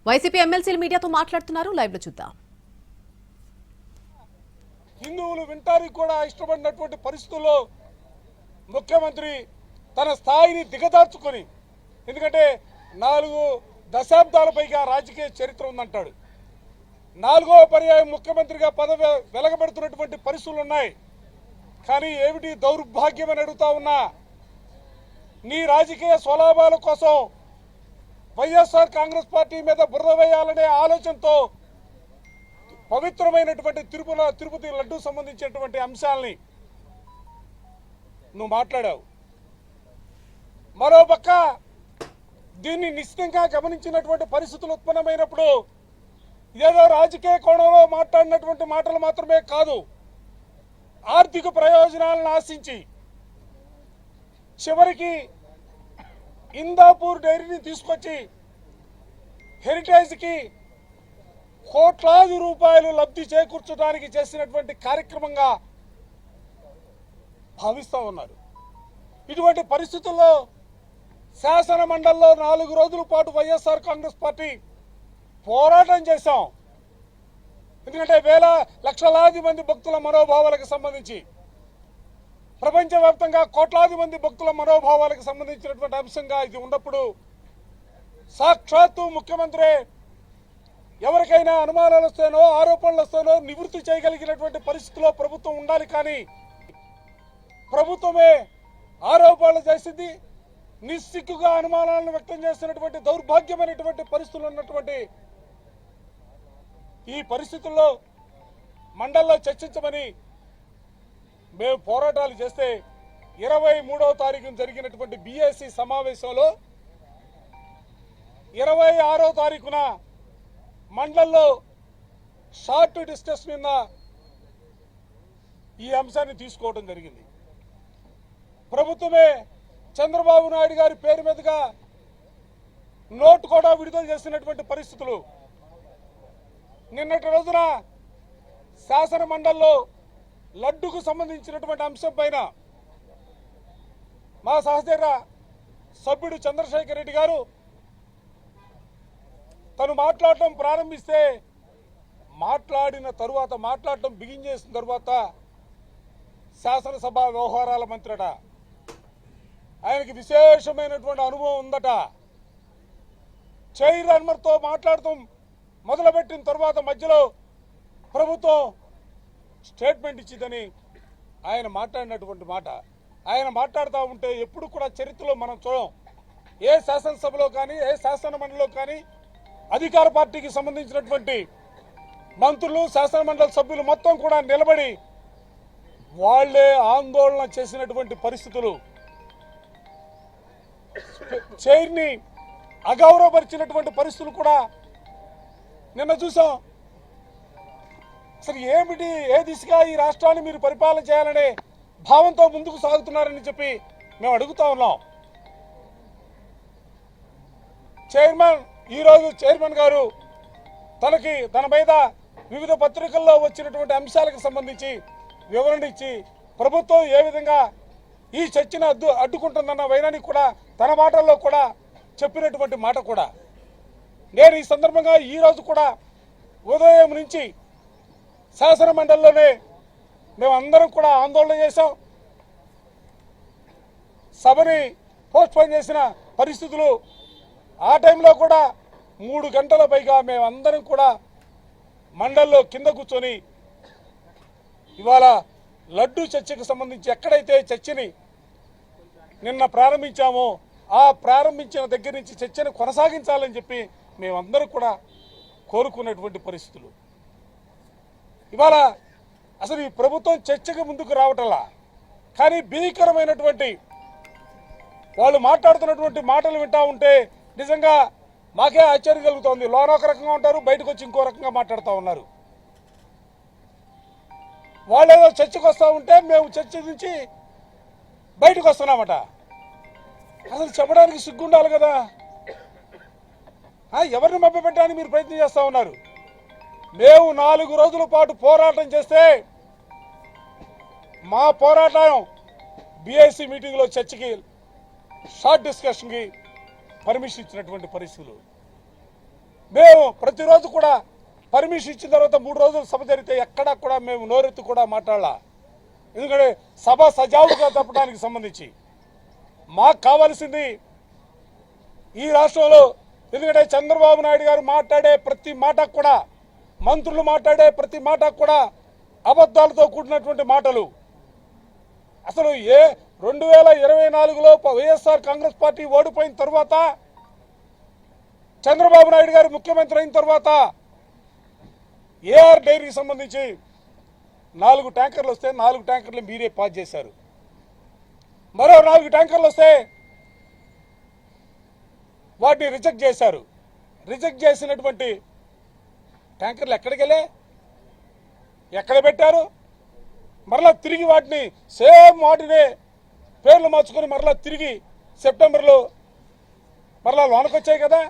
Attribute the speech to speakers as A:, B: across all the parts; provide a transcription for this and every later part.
A: YCP ఎమ్మెల్సీలు మీడియాతో మాట్లాడుతున్నారు. లైవ్ లో చూద్దాం.
B: హిందువులు వింటానికి కూడా ఇష్టపడినటువంటి పరిస్థితుల్లో ముఖ్యమంత్రి తన స్థాయిని దిగదార్చుకొని, ఎందుకంటే 4 దశాబ్దాల పైగా రాజకీయ చరిత్ర ఉందంటాడు, 4వ పర్యాయం ముఖ్యమంత్రిగా పదవి వెలగబెడుతున్నటువంటి పరిస్థితులు ఉన్నాయి. కానీ ఏమిటి దౌర్భాగ్యం అని అడుగుతా ఉన్నా, నీ రాజకీయ స్వలాభాల కోసం వైఎస్ఆర్ కాంగ్రెస్ పార్టీ మీద బురద వేయాలనే ఆలోచనతో పవిత్రమైనటువంటి తిరుపతి లడ్డు సంబంధించినటువంటి అంశాలని నువ్వు మాట్లాడావు. మరోపక్క దీన్ని నిశ్చితంగా గమనించినటువంటి పరిస్థితులు ఉత్పన్నమైనప్పుడు ఏదో రాజకీయ కోణంలో మాట్లాడినటువంటి మాటలు మాత్రమే కాదు, ఆర్థిక ప్రయోజనాలను ఆశించి చివరికి ఇందాపూర్ డైరీని తీసుకొచ్చి హెరిటేజ్కి కోట్లాది రూపాయలు లబ్ధి చేకూర్చడానికి చేసినటువంటి కార్యక్రమంగా భావిస్తూ ఉన్నారు. ఇటువంటి పరిస్థితుల్లో శాసన మండలిలో 4 రోజుల పాటు వైఎస్ఆర్ కాంగ్రెస్ పార్టీ పోరాటం చేశాం. ఎందుకంటే లక్షలాది మంది భక్తుల మనోభావాలకు సంబంధించి, ప్రపంచవ్యాప్తంగా కోట్లాది మంది భక్తుల మనోభావాలకు సంబంధించినటువంటి అంశంగా ఇది ఉన్నప్పుడు సాక్షాత్తు ముఖ్యమంత్రి ఎవరికైనా అనుమానాలు వస్తేనో ఆరోపణలు వస్తేనో నివృత్తి చేయగలిగినటువంటి పరిస్థితిలో ప్రభుత్వం ఉండాలి. కానీ ప్రభుత్వమే ఆరోపణలు చేసింది, నిస్సిగ్గుగా అనుమానాలను వ్యక్తం చేస్తున్నటువంటి దౌర్భాగ్యమైనటువంటి పరిస్థితులు ఉన్నటువంటి ఈ పరిస్థితుల్లో మండలిలో చర్చించమని మేము పోరాటాలు చేస్తే 23వ తారీఖున జరిగినటువంటి బీఏసీ సమావేశంలో 26వ తారీఖున మండలిలో షార్ట్ డిస్కషన్ మీద ఈ అంశాన్ని తీసుకోవడం జరిగింది. ప్రభుత్వమే చంద్రబాబు నాయుడు గారి పేరు మీదుగా నోటు కూడా విడుదల చేసినటువంటి పరిస్థితులు. నిన్నటి రోజున శాసన మండలిలో లడ్డుకు సంబంధించినటువంటి అంశం పైన మా సహచర సభ్యుడు చంద్రశేఖర్ రెడ్డి గారు తను మాట్లాడటం ప్రారంభిస్తే మాట్లాడటం బిగిన్ చేసిన తరువాత శాసనసభ వ్యవహారాల మంత్రట, ఆయనకి విశేషమైనటువంటి అనుభవం ఉందట. చైర్మన్తో మాట్లాడటం మొదలుపెట్టిన తర్వాత మధ్యలో ప్రభుత్వం స్టేట్మెంట్ ఇచ్చిందని ఆయన మాట్లాడినటువంటి మాట, ఆయన మాట్లాడుతూ ఉంటే ఎప్పుడు కూడా చరిత్రలో మనం చూడం. ఏ శాసనసభలో కానీ ఏ శాసన మండలిలో కానీ అధికార పార్టీకి సంబంధించినటువంటి మంత్రులు శాసన మండలి సభ్యులు మొత్తం కూడా నిలబడి వాళ్లే ఆందోళన చేసినటువంటి పరిస్థితులు, చైర్ని అగౌరవపరిచినటువంటి పరిస్థితులు కూడా నిన్న చూసాం. అసలు ఏమిటి, ఏ దిశగా ఈ రాష్ట్రాన్ని మీరు పరిపాలన చేయాలనే భావంతో ముందుకు సాగుతున్నారని చెప్పి మేము అడుగుతా ఉన్నాం. ఈరోజు చైర్మన్ గారు తన మీద వివిధ పత్రికల్లో వచ్చినటువంటి అంశాలకు సంబంధించి వివరణ ఇచ్చి ప్రభుత్వం ఏ విధంగా ఈ చర్చను అడ్డుకుంటుందన్న వైనాన్ని కూడా తన మాటల్లో కూడా చెప్పినటువంటి మాట కూడా నేను ఈ సందర్భంగా ఈరోజు కూడా ఉదయం నుంచి శాసన మండలిలోనే మేమందరం కూడా ఆందోళన చేశాం. సభని పోస్ట్పోన్ చేసిన పరిస్థితులు, ఆ టైంలో కూడా 3 గంటల పైగా మేమందరం కూడా మండలిలో కింద కూర్చొని ఇవాళ లడ్డు చర్చకు సంబంధించి ఎక్కడైతే చర్చని నిన్న ప్రారంభించామో ఆ ప్రారంభించిన దగ్గర నుంచి చర్చను కొనసాగించాలని చెప్పి మేమందరం కూడా కోరుకున్నటువంటి పరిస్థితులు. ఇవాళ అసలు ఈ ప్రభుత్వం చర్చకు ముందుకు రావటంలా, కానీ భీకరమైనటువంటి వాళ్ళు మాట్లాడుతున్నటువంటి మాటలు వింటా ఉంటే నిజంగా మాకే ఆశ్చర్యం కలుగుతోంది. లోన ఒక రకంగా ఉంటారు, బయటకు వచ్చి ఇంకో రకంగా మాట్లాడుతూ ఉన్నారు. వాళ్ళు ఏదో చర్చకు వస్తూ ఉంటే మేము చర్చ నుంచి బయటకు వస్తున్నామట. అసలు చెప్పడానికి సిగ్గుండాలి కదా. ఎవరిని మభ్యపెట్టడానికి మీరు ప్రయత్నం చేస్తూ ఉన్నారు. మేము 4 రోజుల పాటు పోరాటం చేస్తే మా పోరాటం బీఏసీ మీటింగ్లో చర్చకి షార్ట్ డిస్కషన్కి పర్మిషన్ ఇచ్చినటువంటి పరిస్థితులు. మేము ప్రతిరోజు కూడా పర్మిషన్ ఇచ్చిన తర్వాత 3 రోజులు సభ జరిగితే ఎక్కడా కూడా మేము నోరెత్తి కూడా మాట్లాడాల. ఎందుకంటే సభ సజావుగా తప్పడానికి సంబంధించి మాకు కావాల్సింది ఈ రాష్ట్రంలో, ఎందుకంటే చంద్రబాబు నాయుడు గారు మాట్లాడే ప్రతి మాట కూడా, మంత్రులు మాట్లాడే ప్రతి మాట కూడా అబద్ధాలతో కూడినటువంటి మాటలు. అసలు 2024లో వైఎస్ఆర్ కాంగ్రెస్ పార్టీ ఓడిపోయిన తర్వాత, చంద్రబాబు నాయుడు గారు ముఖ్యమంత్రి అయిన తర్వాత ఏఆర్ డైరీకి సంబంధించి 4 ట్యాంకర్లు వస్తే 4 ట్యాంకర్లు మీరే పాస్ చేశారు. మరో 4 ట్యాంకర్లు వస్తే వాటిని రిజెక్ట్ చేశారు. రిజెక్ట్ చేసినటువంటి ట్యాంకర్లు ఎక్కడికి వెళ్ళే, ఎక్కడ పెట్టారు? మరలా తిరిగి వాటిని సేమ్ వాటినే పేర్లు మార్చుకొని మరలా తిరిగి సెప్టెంబర్లో మరలా లోనకు వచ్చాయి కదా,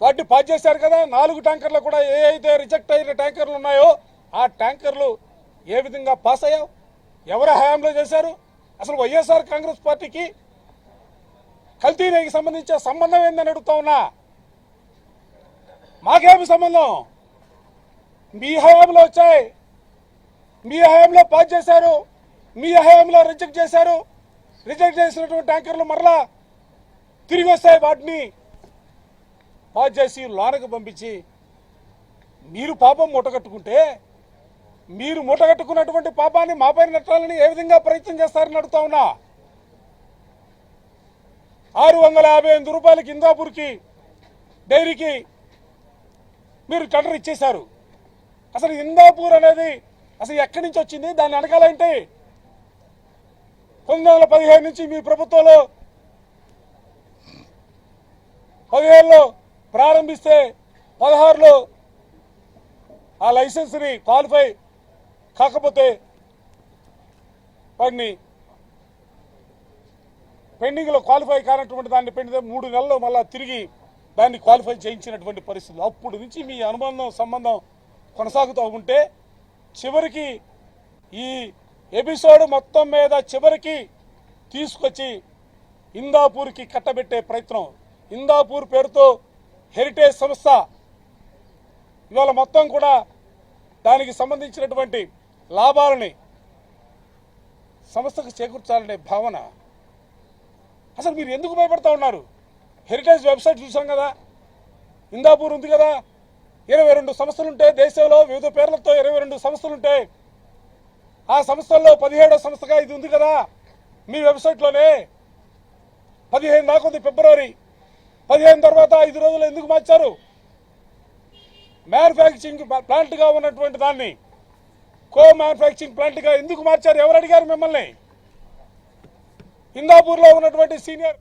B: వాటిని పాస్ చేశారు కదా. 4 ట్యాంకర్లు కూడా ఏ అయితే రిజెక్ట్ అయిన ట్యాంకర్లు ఉన్నాయో ఆ ట్యాంకర్లు ఏ విధంగా పాస్ అయ్యావు? ఎవరి హయాంలో చేశారు? అసలు వైఎస్ఆర్ కాంగ్రెస్ పార్టీకి కల్తీకి సంబంధించిన సంబంధం ఏందని అడుగుతా ఉన్నా. మాకేమి సంబంధం? మీ హయాంలో వచ్చాయి, మీ హయాంలో పాస్ చేశారు, మీ హయాంలో రిజెక్ట్ చేశారు. రిజెక్ట్ చేసినటువంటి ట్యాంకర్లు మరలా తిరిగి వస్తాయి, వాటిని పాస్ చేసి లోనకు పంపించి మీరు పాపం మూటగట్టుకుంటే, మీరు మూటగట్టుకున్నటువంటి పాపాన్ని మాపై నెట్టాలని ఏ విధంగా ప్రయత్నం చేస్తారని అడుగుతా ఉన్నా. 658 రూపాయలకి ఇందాపూర్కి డైరీకి మీరు టెండర్ ఇచ్చేశారు. అసలు ఇందాపూర్ అనేది అసలు ఎక్కడి నుంచి వచ్చింది? దాన్ని వెనకాలంటే 1915 నుంచి మీ ప్రభుత్వంలో 17లో ప్రారంభిస్తే 16లో ఆ లైసెన్స్ని క్వాలిఫై కాకపోతే వాడిని పెండింగ్లో క్వాలిఫై కానటువంటి దాన్ని పెండితే 3 నెలల్లో మళ్ళా తిరిగి దాన్ని క్వాలిఫై చేయించినటువంటి పరిస్థితులు. అప్పుడు నుంచి మీ సంబంధం కొనసాగుతూ ఉంటే చివరికి ఈ ఎపిసోడ్ మొత్తం మీద చివరికి తీసుకొచ్చి ఇందాపూర్కి కట్టబెట్టే ప్రయత్నం. ఇందాపూర్ పేరుతో హెరిటేజ్ సంస్థ ఇవాళ మొత్తం కూడా దానికి సంబంధించినటువంటి లాభాలని సంస్థకు చేకూర్చాలనే భావన. అసలు మీరు ఎందుకు భయపడతా ఉన్నారు? హెరిటేజ్ వెబ్సైట్ చూసాం కదా, ఇందాపూర్ ఉంది కదా, 22 సంస్థలుంటే దేశంలో వివిధ పేర్లతో 22 సంస్థలుంటే ఆ సంస్థల్లో 17వ సంస్థగా ఇది ఉంది కదా మీ వెబ్సైట్లోనే. 15 దాకా ఉంది, ఫిబ్రవరి 15 తర్వాత 5 రోజులు ఎందుకు మార్చారు? మ్యానుఫ్యాక్చరింగ్ ప్లాంట్గా ఉన్నటువంటి దాన్ని కో మ్యానుఫ్యాక్చరింగ్ ప్లాంట్గా ఎందుకు మార్చారు? ఎవరు అడిగారు మిమ్మల్ని? ఇందాపూర్లో ఉన్నటువంటి సీనియర్